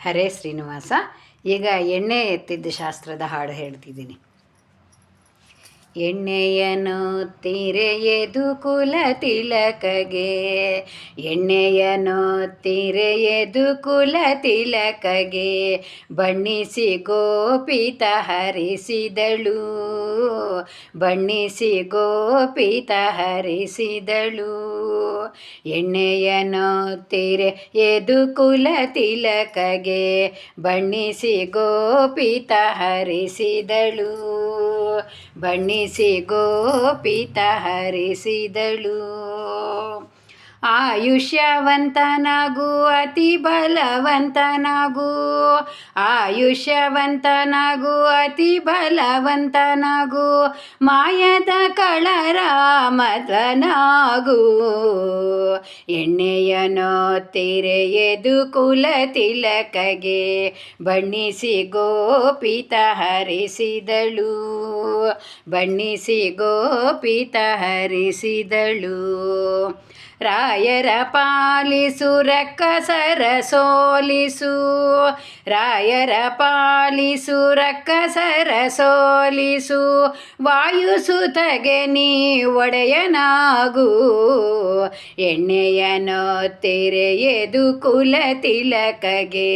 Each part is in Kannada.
ಹರೇ ಶ್ರೀನಿವಾಸ. ಈಗ ಎಣ್ಣೆ ಎತ್ತಿದ್ದ ಶಾಸ್ತ್ರದ ಹಾಡು ಹೇಳ್ತಿದ್ದೀನಿ. ಎಣ್ಣೆಯನು ತಿರೆಯೆದು ಕುಲ ತಿಲಕಗೆ, ಎಣ್ಣೆಯನು ತಿರೆಯೆದು ಕುಲ ತಿಲಕಗೆ, ಬಣ್ಣಿಸಿ ಗೋಪಿತ ಹರಿಸಿದಳು, ಬಣ್ಣಿಸಿ ಗೋಪಿತ ಹರಿಸಿದಳು. ಎಣ್ಣೆಯನು ತಿರೆಯೆದು ಕುಲ ತಿಲಕಗೆ, ಬಣ್ಣಿಸಿ ಗೋಪಿತ ಹರಿಸಿದಳು, ಬಣ್ಣಿಸಿ ಗೋಪಿತ ಹರಿಸಿದಳು. ಆಯುಷ್ಯವಂತನಾಗು ಅತಿ ಬಲವಂತನಾಗು, ಆಯುಷ್ಯವಂತನಾಗು ಅತಿ ಬಲವಂತನಾಗು, ಮಾಯದ ಕಳರಾಮತನಾಗು. ಎಣ್ಣೆಯನು ತಿರೆಯೆದು ಕುಲ ತಿಲಕಗೆ, ಬಣ್ಣಿಸಿ ಗೋಪಿತ ಹರಿಸಿದಳು, ಬಣ್ಣಿಸಿ ಗೋಪಿತ ಹರಿಸಿದಳು. ರಾಯರ ಪಾಲಿಸು ರಕ್ಕಸರ ಸೋಲಿಸು, ರಾಯರ ಪಾಲಿಸು ರಕ್ಕಸರ ಸೋಲಿಸು, ವಾಯುಸುತಗೆ ನೀ ಒಡೆಯನಾಗು. ಎಣ್ಣೆಯನು ತಿರೆಯೆದು ಕುಲ ತಿಲಕಗೆ,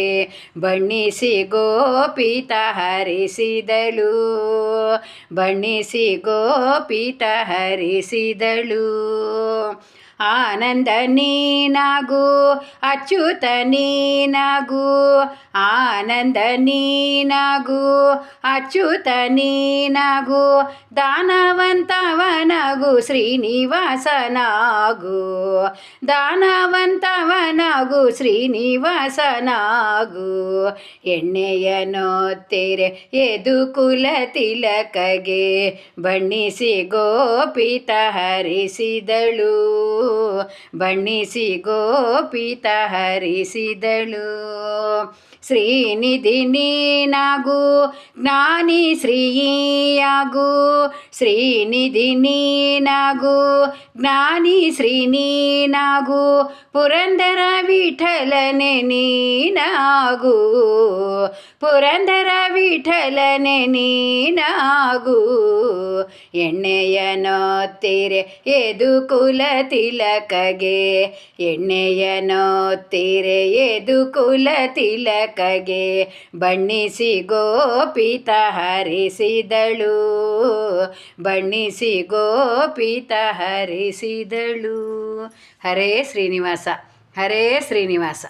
ಬಣ್ಣಿಸಿ ಗೋಪಿತ ಹರಿಸಿದಳು, ಬಣ್ಣಿಸಿ ಗೋಪಿತ ಹರಿಸಿದಳು. ಆನಂದ ನೀನಾಗು ಅಚ್ಯುತ ನೀನಾಗು, ಆನಂದ ನೀನಾಗು ಅಚ್ಯುತ ನೀನಾಗು, ದಾನವಂತವನಾಗು ಶ್ರೀನಿವಾಸನಾಗು, ದಾನವಂತವನಾಗು ಶ್ರೀನಿವಾಸನಾಗು. ಎಣ್ಣೆಯನು ತಿರೆಯೆದು ಕುಲ ತಿಲಕಗೆ, ಬಣ್ಣಿಸಿ ಗೋಪಿತ ಹರಿಸಿದಳು, ಬಣ್ಣಿಸಿ ಗೋಪಿತ ಹರಿಸಿದಳು. ಶ್ರೀನಿಧಿ ನೀನಾಗು ಜ್ಞಾನಿ ಶ್ರೀಯಾಗು, ಶ್ರೀನಿಧಿ ನೀನಾಗು ಜ್ಞಾನಿ ಶ್ರೀ ನೀನಾಗು, ಪುರಂದರ ವಿಠಲನೆ ನೀನಾಗು, ಪುರಂದರ ವಿಠಲನೆ ನೀನಾಗು. ಎಣ್ಣೆಯನು ತಿರೆಯೆದು ಕುಲ ತಿಲಕಗೆ, ಎಣ್ಣೆಯನು ತಿರೆಯೆದು ಕುಲ ತಿಲಕಗೆ, ಬಣ್ಣಿಸಿ ಗೋಪಿತ ಹರಿಸಿದಳು, ಬಣ್ಣಿಸಿ ಗೋಪಿತ ಹರಿಸಿದಳು. ಹರೇ ಶ್ರೀನಿವಾಸ, ಹರೇ ಶ್ರೀನಿವಾಸ.